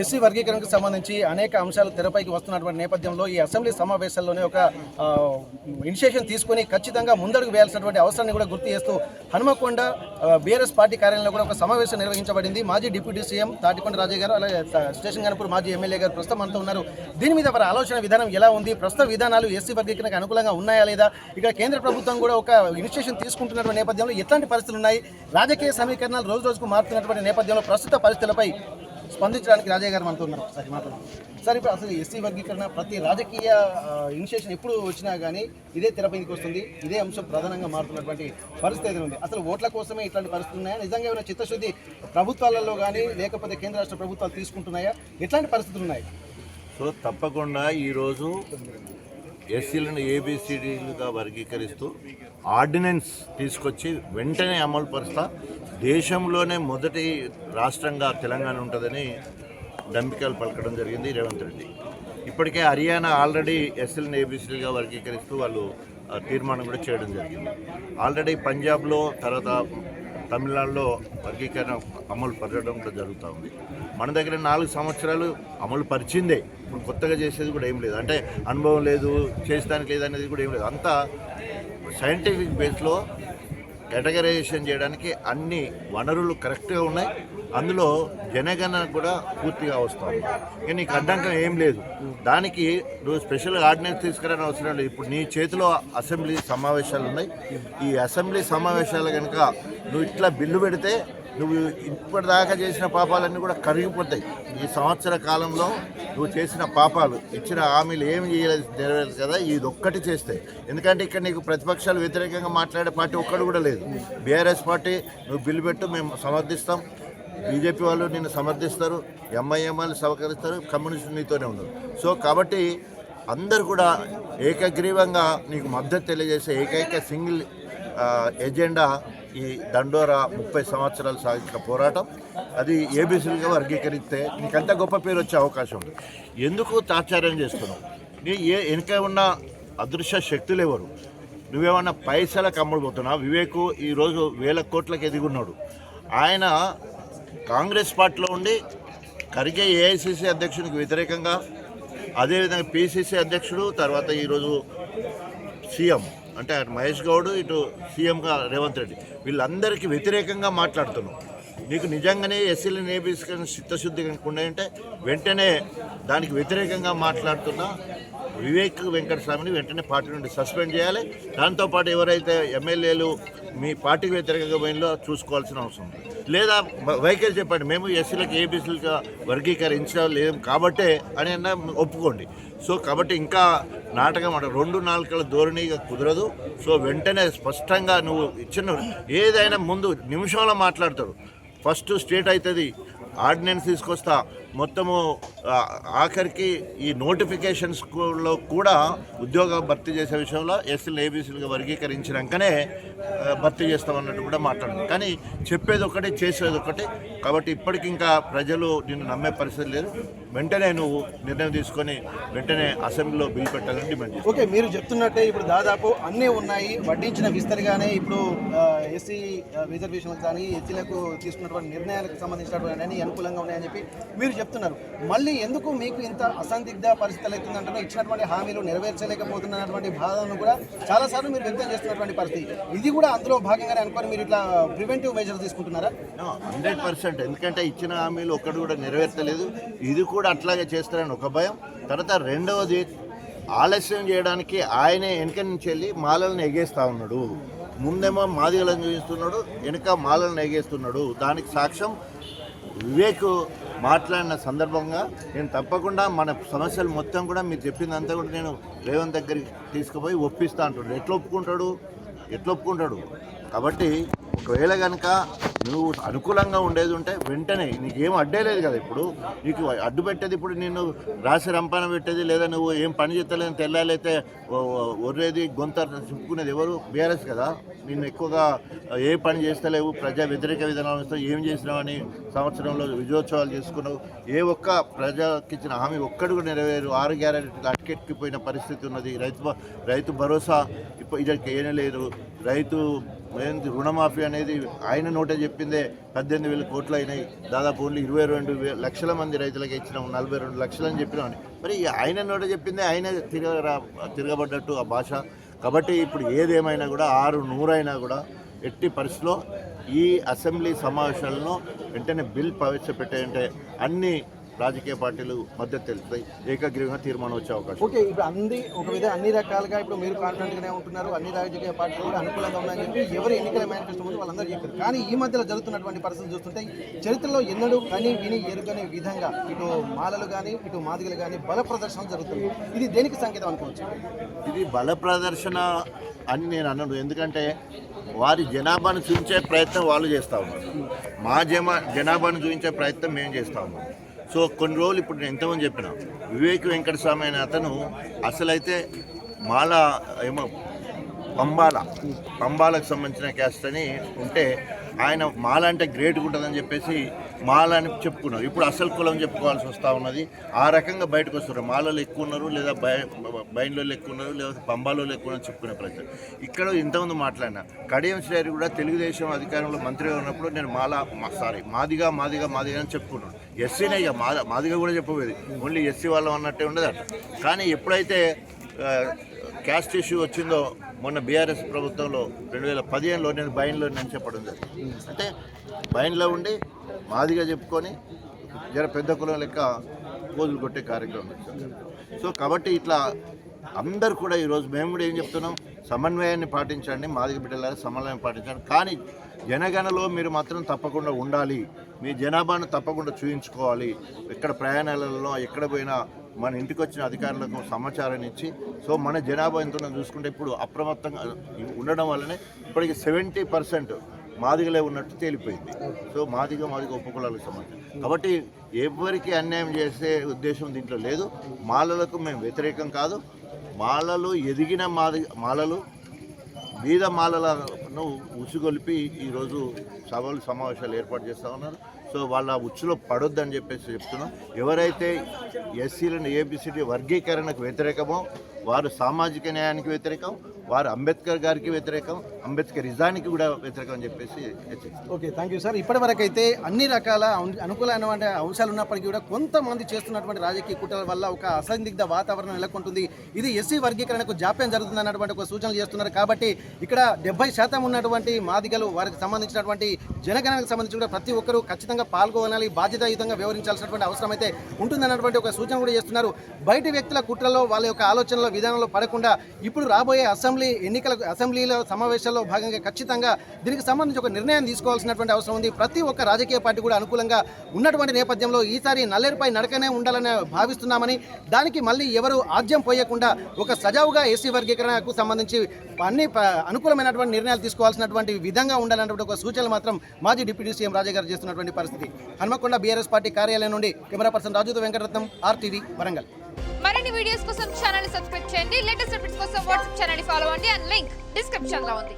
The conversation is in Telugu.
ఎస్సీ వర్గీకరణకు సంబంధించి అనేక అంశాలు తెరపైకి వస్తున్నటువంటి నేపథ్యంలో ఈ అసెంబ్లీ సమావేశాల్లోనే ఒక ఇనిషియేషన్ తీసుకొని ఖచ్చితంగా ముందడుగు వేయాల్సినటువంటి అవసరాన్ని కూడా గుర్తు చేస్తూ హనుమకొండ బీఆర్ఎస్ పార్టీ కార్యాలయంలో కూడా ఒక సమావేశం నిర్వహించబడింది. మాజీ డిప్యూటీ సీఎం తాటికొండ రాజయ్య గారు, అలాగే స్టేషన్ గణపూర్ మాజీ ఎమ్మెల్యే గారు ప్రస్తుతం మనతో ఉన్నారు. దీని మీద వారి ఆలోచన విధానం ఎలా ఉంది, ప్రస్తుత విధానాలు ఎస్సీ వర్గీకరణకు అనుకూలంగా ఉన్నాయా లేదా, ఇక్కడ కేంద్ర ప్రభుత్వం కూడా ఒక ఇనిషియేషన్ తీసుకుంటున్నటువంటి నేపథ్యంలో ఎట్లాంటి పరిస్థితులు ఉన్నాయి, రాజకీయ సమీకరణాలు రోజు రోజుకు మారుతున్నటువంటి నేపథ్యంలో ప్రస్తుత పరిస్థితులపై స్పందించడానికి రాజయ్య గారు మనతో ఉన్నారు. ఒకసారి మాట్లాడారు సార్. ఇప్పుడు అసలు ఎస్సీ వర్గీకరణ ప్రతి రాజకీయ ఇనిషియేషన్ ఎప్పుడు వచ్చినా కానీ ఇదే తెరపైకి వస్తుంది, ఇదే అంశం ప్రధానంగా మారుతున్నటువంటి పరిస్థితి ఉంది. అసలు ఓట్ల కోసమే ఇట్లాంటి పరిస్థితులు ఉన్నాయా, నిజంగా ఏమైనా చిత్తశుద్ధి ప్రభుత్వాలలో కానీ లేకపోతే కేంద్ర రాష్ట్ర ప్రభుత్వాలు తీసుకుంటున్నాయా, ఎట్లాంటి పరిస్థితులు ఉన్నాయి? సో తప్పకుండా ఈరోజు ఎస్సీలను ఏబిసిడీలుగా వర్గీకరిస్తూ ఆర్డినెన్స్ తీసుకొచ్చి వెంటనే అమలు పరుస్తా దేశంలోనే మొదటి రాష్ట్రంగా తెలంగాణ ఉంటుందని దంపికలు పలకడం జరిగింది రేవంత్ రెడ్డి. ఇప్పటికే హర్యానా ఆల్రెడీ ఎస్సీలను ఏబిసిడీలుగా వర్గీకరిస్తూ వాళ్ళు తీర్మానం కూడా చేయడం జరిగింది. ఆల్రెడీ పంజాబ్లో తర్వాత తమిళనాడులో వర్గీకరణ అమలు పరచడం కూడా జరుగుతూ ఉంది. మన దగ్గర 4 సంవత్సరాలు అమలు పరిచిందే, ఇప్పుడు కొత్తగా చేసేది కూడా ఏం లేదు, అంటే అనుభవం లేదు, చేసేదానికి లేదనేది కూడా ఏం లేదు. అంతా సైంటిఫిక్ బేస్లో కేటగరైజేషన్ చేయడానికి అన్ని వనరులు కరెక్ట్గా ఉన్నాయి. అందులో జనగణన కూడా పూర్తిగా వస్తుంది. ఇక నీకు అడ్డంకం ఏం లేదు. దానికి నువ్వు స్పెషల్ ఆర్డినెన్స్ తీసుకురాని అవసరం లేదు. ఇప్పుడు నీ చేతిలో అసెంబ్లీ సమావేశాలు ఉన్నాయి. ఈ అసెంబ్లీ సమావేశాలు కనుక నువ్వు ఇట్లా బిల్లు పెడితే నువ్వు ఇప్పటిదాకా చేసిన పాపాలన్నీ కూడా కరిగిపోతాయి. ఈ సంవత్సర కాలంలో నువ్వు చేసిన పాపాలు, ఇచ్చిన హామీలు ఏమి చేయలేదు, నెరవేరదు కదా, ఇది ఒక్కటి చేస్తే. ఎందుకంటే ఇక్కడ నీకు ప్రతిపక్షాలు వ్యతిరేకంగా మాట్లాడే పార్టీ ఒక్కడు కూడా లేదు. బీఆర్ఎస్ పార్టీ నువ్వు బిల్లు పెట్టు, మేము సమర్థిస్తాం, బీజేపీ వాళ్ళు నిన్ను సమర్థిస్తారు, ఎంఐఎం వాళ్ళు సహకరిస్తారు, కమ్యూనిస్టులు నీతోనే ఉన్నారు. సో కాబట్టి అందరు కూడా ఏకగ్రీవంగా నీకు మద్దతు తెలియజేసే ఏకైక సింగిల్ ఎజెండా ఈ దండోరా 30 సంవత్సరాలు సాగించిన పోరాటం. అది ఏబిసిలుగా వర్గీకరిస్తే నీకంత గొప్ప పేరు వచ్చే అవకాశం ఉంది. ఎందుకు తాత్సార్యం చేస్తున్నావు? నీ వెనుక ఉన్న అదృశ్య శక్తులు ఎవరు? నువ్వేమన్నా పైసలకు అమ్ముడుపోతున్నావు? వివేకు ఈరోజు 1000 కోట్లకు ఎదిగున్నాడు. ఆయన కాంగ్రెస్ పార్టీలో ఉండి ఖర్గే ఏఐసిసి అధ్యక్షునికి వ్యతిరేకంగా, అదేవిధంగా పిసిసి అధ్యక్షుడు, తర్వాత ఈరోజు సీఎం అంటే అటు మహేష్ గౌడ్, ఇటు సీఎంగా రేవంత్ రెడ్డి, వీళ్ళందరికీ వ్యతిరేకంగా మాట్లాడుతున్నాం. నీకు నిజంగానే ఎస్సీలను ఏబీసీ చిత్తశుద్ధి కనుక్కున్నాయంటే వెంటనే దానికి వ్యతిరేకంగా మాట్లాడుతున్న వివేక్ వెంకటస్వామిని వెంటనే పార్టీ నుండి సస్పెండ్ చేయాలి. దాంతోపాటు ఎవరైతే ఎమ్మెల్యేలు మీ పార్టీకి వ్యతిరేకంగా పోయినలో చూసుకోవాల్సిన అవసరం ఉంది. లేదా వైఖరి చెప్పండి, మేము ఎస్సీలకు ఏబీసీలుగా వర్గీకరించలేం కాబట్టే అని అన్న ఒప్పుకోండి. సో కాబట్టి ఇంకా నాటకం అంటే 2 నాలుకల ధోరణిగా కుదరదు. సో వెంటనే స్పష్టంగా నువ్వు ఇచ్చిన ఏదైనా ముందు నిమిషంలో మాట్లాడతాడు. ఫస్ట్ స్టేట్ అవుతుంది, ఆర్డినెన్స్ తీసుకొస్తా, మొత్తము ఆఖరికి ఈ నోటిఫికేషన్స్లో కూడా ఉద్యోగ భర్తీ చేసే విషయంలో ఎస్సీలు ఏబీసీలుగా వర్గీకరించినాకనే భర్తీ చేస్తామన్నట్టు కూడా మాట్లాడింది. కానీ చెప్పేది ఒకటి, చేసేది ఒకటి. కాబట్టి ఇప్పటికి ఇంకా ప్రజలు నిన్ను నమ్మే పరిస్థితి లేదు. వెంటనే నువ్వు నిర్ణయం తీసుకొని వెంటనే అసెంబ్లీలో బిల్ పెట్టాలని డిమాండ్ చేస్తాను. ఓకే, మీరు చెప్తున్నట్టే ఇప్పుడు దాదాపు అన్నీ ఉన్నాయి, వడ్డించిన విస్తరిగానే ఇప్పుడు ఎస్సీ రిజర్వేషన్లకు కానీ ఎస్సీలకు తీసుకున్నటువంటి నిర్ణయాలకు సంబంధించినటువంటి అన్ని అనుకూలంగా ఉన్నాయని చెప్పి మీరు చెప్తున్నారు. మళ్ళీ ఎందుకు మీకు ఇంత అసందిగ్ధ పరిస్థితులు అవుతుందంటే ఇచ్చినటువంటి హామీలు నెరవేర్చలేకపోతున్నటువంటి బాధను కూడా చాలాసార్లు మీరు వ్యక్తం చేస్తున్నటువంటి పరిస్థితి, ఇది కూడా అందులో భాగంగానే అనుకోని మీరు ఇట్లా ప్రివెంటివ్ మెజర్ తీసుకుంటున్నారా? 100%. ఎందుకంటే ఇచ్చిన హామీలు ఒక్కడు కూడా నెరవేర్చలేదు. ఇది కూడా అట్లాగే చేస్తారని ఒక భయం. తర్వాత రెండవది, ఆలస్యం చేయడానికి ఆయనే వెనక నుంచి వెళ్ళి మాలలను ఎగేస్తూ ఉన్నాడు. ముందేమో మాదిగలను చూపిస్తున్నాడు, వెనుక మాలలను ఎగేస్తున్నాడు. దానికి సాక్ష్యం వివేక్ మాట్లాడిన సందర్భంగా నేను తప్పకుండా మన సమస్యలు మొత్తం కూడా మీరు చెప్పిందంతా కూడా నేను రేవంత్ దగ్గరికి తీసుకుపోయి ఒప్పిస్తా అంటాడు. ఎట్లా ఒప్పుకుంటాడు? కాబట్టి ఒకవేళ కనుక నువ్వు అనుకూలంగా ఉండేది ఉంటే వెంటనే నీకేం అడ్డే లేదు కదా. ఇప్పుడు నీకు అడ్డు పెట్టేది, ఇప్పుడు నిన్ను రాసి రంపాన పెట్టేది, లేదా నువ్వు ఏం పని చేస్తలేని తెల్లాలైతే ఒర్రేది గొంత చెప్పుకునేది ఎవరు? బీఆర్ఎస్ కదా. నిన్ను ఎక్కువగా ఏ పని చేస్తలేవు, ప్రజా వ్యతిరేక విధానాలు ఇస్తావు, ఏం చేసినావు అని సంవత్సరంలో విజయోత్సవాలు చేసుకున్నావు. ఏ ఒక్క ప్రజలకు ఇచ్చిన హామీ ఒక్కడు కూడా నెరవేరు. 6 గ్యారెంటీలు అటకెక్కిపోయిన పరిస్థితి ఉన్నది. రైతు భరోసా ఇప్పుడు ఇదకి ఏమీ లేదు. రుణమాఫీ అనేది ఆయన నోటే చెప్పిందే 18,000 కోట్లు అయినాయి, దాదాపు ఓన్లీ 22 లక్షల మంది రైతులకు ఇచ్చినాం, 42 లక్షలు అని చెప్పినాం. మరి ఆయన నోట చెప్పిందే ఆయన తిరగబడ్డట్టు ఆ భాష. కాబట్టి ఇప్పుడు ఏదేమైనా కూడా 600 అయినా కూడా ఎట్టి పరిస్థితిలో ఈ అసెంబ్లీ సమావేశాలను వెంటనే బిల్ ప్రవేశపెట్టాయంటే అన్ని రాజకీయ పార్టీలు మద్దతు తెలుస్తాయి, ఏకగ్రీవంగా తీర్మానం వచ్చే అవకాశం. ఓకే, ఇప్పుడు అన్ని రకాలుగా ఇప్పుడు మీరు కాన్ఫిడెంట్గానే ఉంటున్నారు, అన్ని రాజకీయ పార్టీలు కూడా అనుకూలంగా ఉన్నాయని చెప్పి ఎవరు ఎన్నికల మేనిఫెస్టో ముందు వాళ్ళందరూ చెప్పారు. కానీ ఈ మధ్యలో జరుగుతున్నటువంటి పరిస్థితులు చూస్తుంటే చరిత్రలో ఎన్నడూ కని విని ఎరుగని విధంగా ఇటు మాలలు కానీ ఇటు మాదిగలు కానీ బల ప్రదర్శన జరుగుతుంది. ఇది దేనికి సంకేతం అనుకోవచ్చు? ఇది బల ప్రదర్శన అని నేను అన్నాను, ఎందుకంటే వారి జనాభాను చూపించే ప్రయత్నం వాళ్ళు చేస్తూ ఉన్నారు, మా జనాభాను చూపించే ప్రయత్నం మేము చేస్తూ ఉన్నాం. సో కొన్ని రోజులు ఇప్పుడు నేను ఎంతమంది చెప్పిన వివేక్ వెంకటస్వామి అనే అతను అసలైతే మాల ఏమో పంబాలకు సంబంధించిన క్యాస్ట్ అని ఉంటే ఆయన మాల అంటే గ్రేట్గా ఉంటుందని చెప్పేసి మాల అని చెప్పుకున్నారు. ఇప్పుడు అసలు కులం చెప్పుకోవాల్సి వస్తూ ఉన్నది. ఆ రకంగా బయటకు వస్తున్నారు. మాలలో ఎక్కువ ఉన్నారు, లేదా బైన్లో ఎక్కువ ఉన్నారు, లేదా పంబాలో ఎక్కువ ఉన్నారు చెప్పుకునే ప్రయత్నం. ఇక్కడ ఇంతకుముందు మాట్లాడిన కడియం శ్రేయర్ కూడా తెలుగుదేశం అధికారంలో మంత్రిగా ఉన్నప్పుడు నేను మాదిగా అని చెప్పుకున్నాను. ఎస్సీనే ఇక మాదిగా కూడా చెప్పబోయేది, ఓన్లీ ఎస్సీ వాళ్ళం అన్నట్టే ఉండదు అట. కానీ ఎప్పుడైతే క్యాస్ట్ ఇష్యూ వచ్చిందో మొన్న బీఆర్ఎస్ ప్రభుత్వంలో 2015లో నేను బైన్లో నేను చెప్పడం జరిగింది. అంటే బైన్లో ఉండి మాదిగా చెప్పుకొని జర పెద్ద కులం లెక్క పోజులు కొట్టే కార్యక్రమం చేశారు. సో కాబట్టి ఇట్లా అందరు కూడా ఈరోజు మేము కూడా ఏం చెప్తున్నాం, సమన్వయాన్ని పాటించండి, మాదిగ బిడ్డలారా సమన్వయం పాటించండి. కానీ జనగణలో మీరు మాత్రం తప్పకుండా ఉండాలి, మీ జనాభాను తప్పకుండా చూయించుకోవాలి. ఎక్కడ ప్రయాణాలలో ఎక్కడ పోయినా మన ఇంటికి వచ్చిన అధికారులకు సమాచారాన్ని ఇచ్చి, సో మన జనాభా ఎంతో చూసుకుంటే ఇప్పుడు అప్రమత్తంగా ఉండడం వల్లనే ఇప్పటికి 70% మాదిగలే ఉన్నట్టు తేలిపోయింది. సో మాదిగ ఉపకులాలకు సంబంధించి కాబట్టి ఎవరికి అన్యాయం చేసే ఉద్దేశం దీంట్లో లేదు. మాలలకు మేము వ్యతిరేకం కాదు. మాలలు ఎదిగిన మాలలు బీద మాలలను ఉసుగొలిపి ఈరోజు సమావేశాలు ఏర్పాటు చేస్తూ ఉన్నారు. సో వాళ్ళ ఉచ్చులో పడొద్దని చెప్పేసి చెప్తున్నాం. ఎవరైతే ఎస్సీలను ఏబిసిడి వర్గీకరణకు వ్యతిరేకమో వారు సామాజిక న్యాయానికి వ్యతిరేకం, వారు అంబేద్కర్ గారికి వ్యతిరేకం, అంబేద్కరిజానికి కూడా వ్యతిరేకం అని చెప్పేసి హెచ్చరిస్తారు. Okay, thank you sir. ఇప్పటి వరకు అయితే అన్ని రకాల అనుకూలమైన అంశాలు ఉన్నప్పటికీ కూడా కొంతమంది చేస్తున్నటువంటి రాజకీయ కుట్రల వల్ల ఒక అసందిగ్ధ వాతావరణం నెలకొంటుంది. ఇది ఎస్సీ వర్గీకరణకు జాప్యం జరుగుతుంది అన్నటువంటి ఒక సూచనలు చేస్తున్నారు. కాబట్టి ఇక్కడ 70% ఉన్నటువంటి మాదిగలు వారికి సంబంధించినటువంటి జనగణనకు సంబంధించి కూడా ప్రతి ఒక్కరూ ఖచ్చితంగా పాల్గొనాలి, బాధ్యతాయుతంగా వ్యవహరించాల్సినటువంటి అవసరం అయితే ఉంటుందన్నటువంటి ఒక సూచన కూడా చేస్తున్నారు. బయటి వ్యక్తుల కుట్రలో వాళ్ళ యొక్క ఆలోచనలో విధానంలో పడకుండా ఇప్పుడు రాబోయే అసెంబ్లీలో సమావేశాల్లో భాగంగా ఖచ్చితంగా దీనికి సంబంధించి ఒక నిర్ణయం తీసుకోవాల్సినటువంటి అవసరం ఉంది. ప్రతి ఒక్క రాజకీయ పార్టీ కూడా అనుకూలంగా ఉన్నటువంటి నేపథ్యంలో ఈసారి నల్లేరుపై నడకనే ఉండాలని భావిస్తున్నామని, దానికి మళ్ళీ ఎవరు ఆజ్యం పోయకుండా ఒక సజావుగా ఎస్సీ వర్గీకరణకు సంబంధించి అన్ని అనుకూలమైనటువంటి నిర్ణయాలు తీసుకోవాల్సినటువంటి విధంగా ఉండాలన్నటువంటి ఒక సూచనలు మాత్రం మాజీ డిప్యూటీ సీఎం రాజా గారు చేస్తున్నటువంటి పరిస్థితి. హన్మకొండ బీఆర్ఎస్ పార్టీ కార్యాలయం నుండి కెమెరా పర్సన్ రాజుతో వెంకటరత్నం, RTV వరంగల్. మరిన్ని వీడియోస్ కోసం ఛానల్ ని సబ్స్క్రైబ్ చేయండి. లేటెస్ట్ అప్డేట్స్ కోసం వాట్సాప్ ఛానల్ ని ఫాలో అవ్వండి. అండ్ లింక్ డిస్క్రిప్షన్ లో ఉంది.